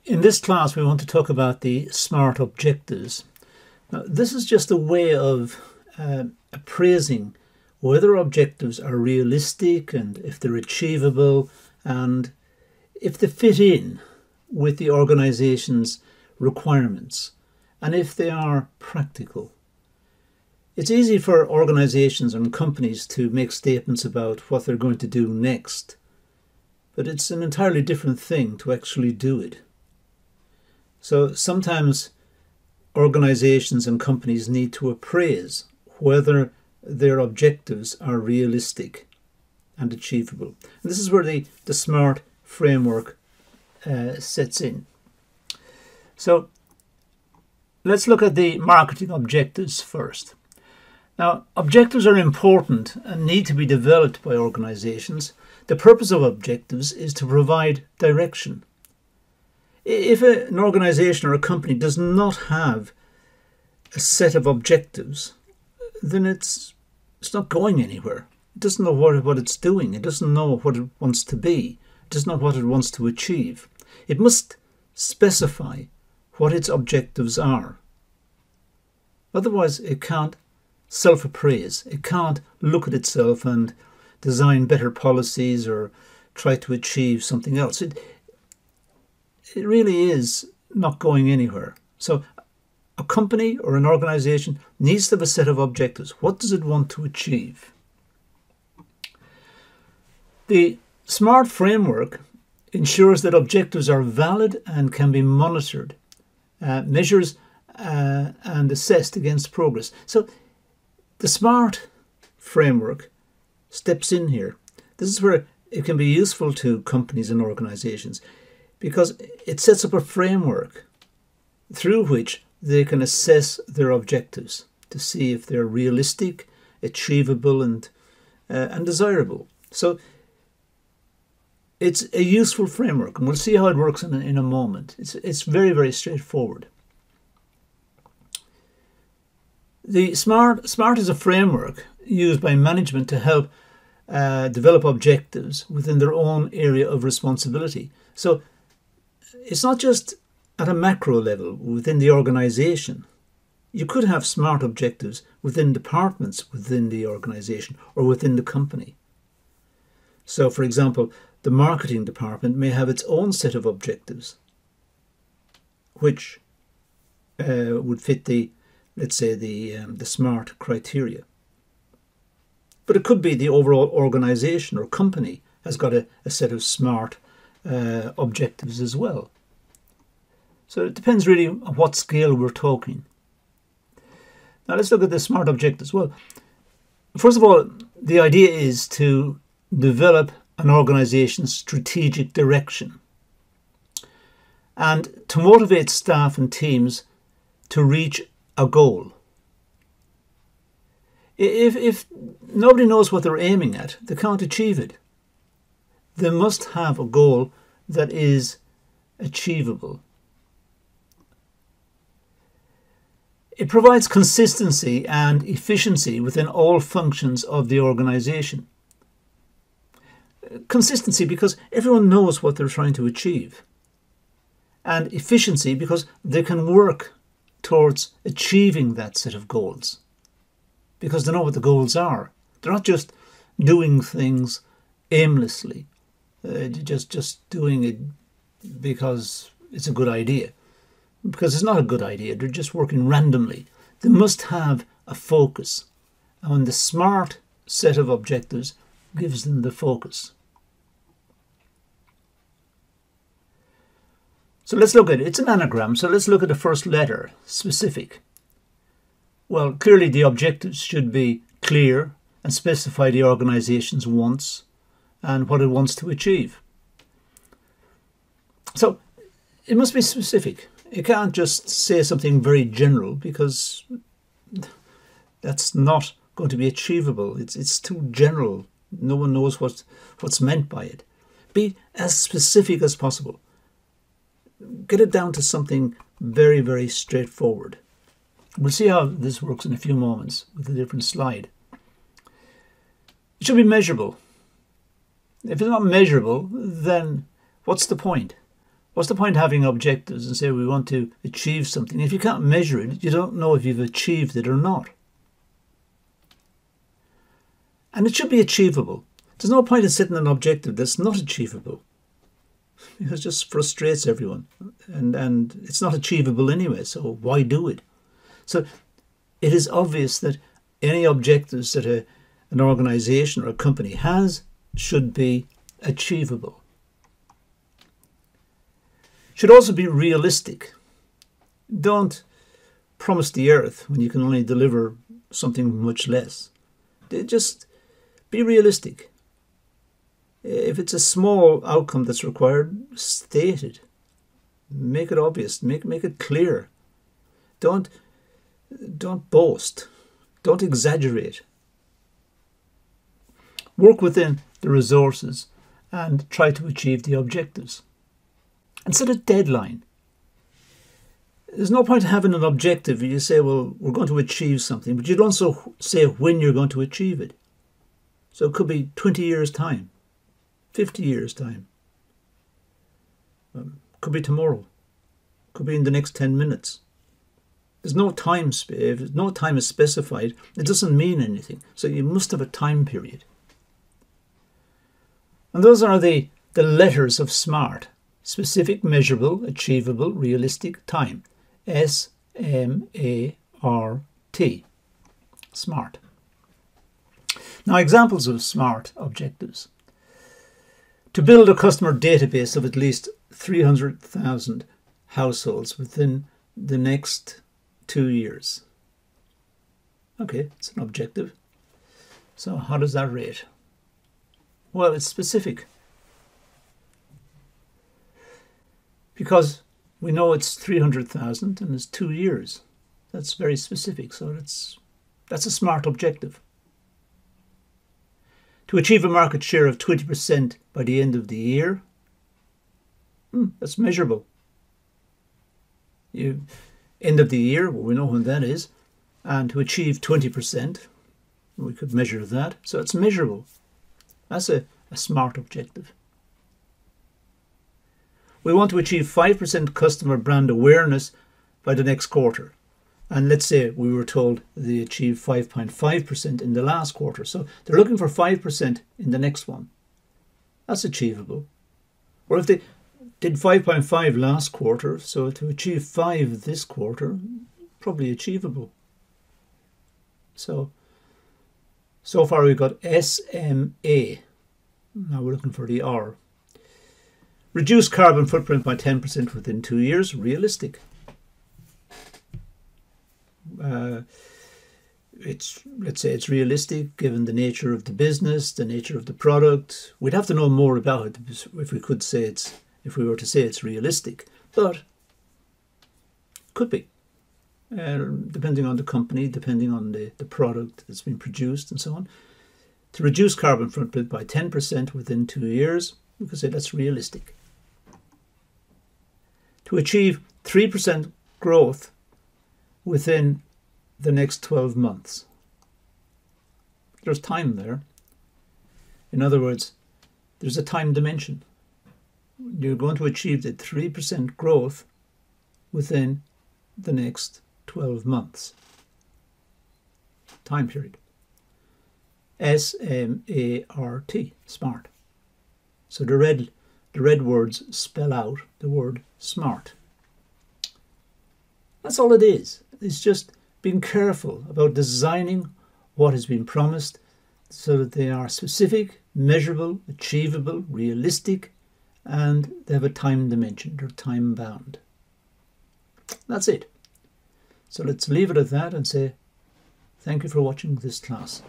In this class, we want to talk about the SMART objectives. Now, this is just a way of appraising whether objectives are realistic and if they're achievable and if they fit in with the organization's requirements and if they are practical. It's easy for organizations and companies to make statements about what they're going to do next, but it's an entirely different thing to actually do it. So sometimes organizations and companies need to appraise whether their objectives are realistic and achievable. And this is where the SMART framework sets in. So let's look at the marketing objectives first. Now, objectives are important and need to be developed by organizations. The purpose of objectives is to provide direction. If an organization or a company does not have a set of objectives, then it's not going anywhere. It doesn't know what it's doing. It doesn't know what it wants to be. It doesn't know what it wants to achieve. It must specify what its objectives are. Otherwise, it can't self-appraise. It can't look at itself and design better policies or try to achieve something else. It really is not going anywhere. So a company or an organization needs to have a set of objectives. What does it want to achieve? The SMART framework ensures that objectives are valid and can be monitored, measures and assessed against progress. So the SMART framework steps in here. This is where it can be useful to companies and organizations because it sets up a framework through which they can assess their objectives to see if they're realistic, achievable and desirable. So it's a useful framework, and we'll see how it works in a moment. It's very, very straightforward. The SMART is a framework used by management to help develop objectives within their own area of responsibility. So it's not just at a macro level within the organization. You could have SMART objectives within departments within the organization or within the company. So, for example, the marketing department may have its own set of objectives, which would fit the, let's say, the SMART criteria. But it could be the overall organization or company has got a set of SMART objectives as well. So it depends really on what scale we're talking. Now let's look at the SMART objectives. Well, first of all, the idea is to develop an organization's strategic direction and to motivate staff and teams to reach a goal. If nobody knows what they're aiming at, they can't achieve it. They must have a goal that is achievable. It provides consistency and efficiency within all functions of the organization. Consistency because everyone knows what they're trying to achieve. And efficiency because they can work towards achieving that set of goals. Because they know what the goals are. They're not just doing things aimlessly. Just doing it because it's a good idea. Because it's not a good idea. They're just working randomly. They must have a focus. And the SMART set of objectives gives them the focus. So let's look at it. It's an anagram. So let's look at the first letter, specific. Well, clearly the objectives should be clear and specify the organization's wants and what it wants to achieve. So it must be specific. You can't just say something very general because that's not going to be achievable. It's too general. No one knows what's meant by it. Be as specific as possible. Get it down to something very, very straightforward. We'll see how this works in a few moments with a different slide. It should be measurable. If it's not measurable, then what's the point? What's the point of having objectives and say we want to achieve something? If you can't measure it, you don't know if you've achieved it or not. And it should be achievable. There's no point in setting an objective that's not achievable. It just frustrates everyone. And it's not achievable anyway, so why do it? So it is obvious that any objectives that an organisation or a company has should be achievable. Should also be realistic. Don't promise the earth when you can only deliver something much less. Just be realistic. If it's a small outcome that's required, state it. Make it obvious. Make it clear. Don't boast. Don't exaggerate. Work within the resources and try to achieve the objectives. And set a deadline. There's no point in having an objective where you say, well, we're going to achieve something, but you don't also say when you're going to achieve it. So it could be 20 years' time, 50 years' time. Could be tomorrow. Could be in the next 10 minutes. There's no time. If no time is specified, it doesn't mean anything. So you must have a time period. And those are the letters of SMART. Specific, measurable, achievable, realistic, time. S-M-A-R-T. SMART. Now, examples of SMART objectives. To build a customer database of at least 300,000 households within the next 2 years. Okay, it's an objective. So how does that rate? Well, it's specific. Because we know it's 300,000 and it's 2 years. That's very specific. So that's a SMART objective. To achieve a market share of 20% by the end of the year. That's measurable. End of the year, well, we know when that is. And to achieve 20%, we could measure that. So it's measurable. That's a SMART objective. We want to achieve 5% customer brand awareness by the next quarter. And let's say we were told they achieved 5.5% in the last quarter. So they're looking for 5% in the next one. That's achievable. Or if they did 5.5 last quarter, so to achieve 5 this quarter, probably achievable. So far we've got SMA. Now we're looking for the R. Reduce carbon footprint by 10% within 2 years, realistic. Let's say it's realistic given the nature of the business, the nature of the product. We'd have to know more about it if we were to say it's realistic, but could be, depending on the company, depending on the product that's been produced and so on. To reduce carbon footprint by 10% within 2 years, we could say that's realistic. To achieve 3% growth within the next 12 months. There's time there. In other words, there's a time dimension. You're going to achieve the 3% growth within the next 12 months. Time period. S-M-A-R-T, SMART. So the red words spell out the word SMART. That's all it is. It's just being careful about designing what has been promised so that they are specific, measurable, achievable, realistic, and they have a time dimension. They're time bound. That's it. So let's leave it at that and say thank you for watching this class.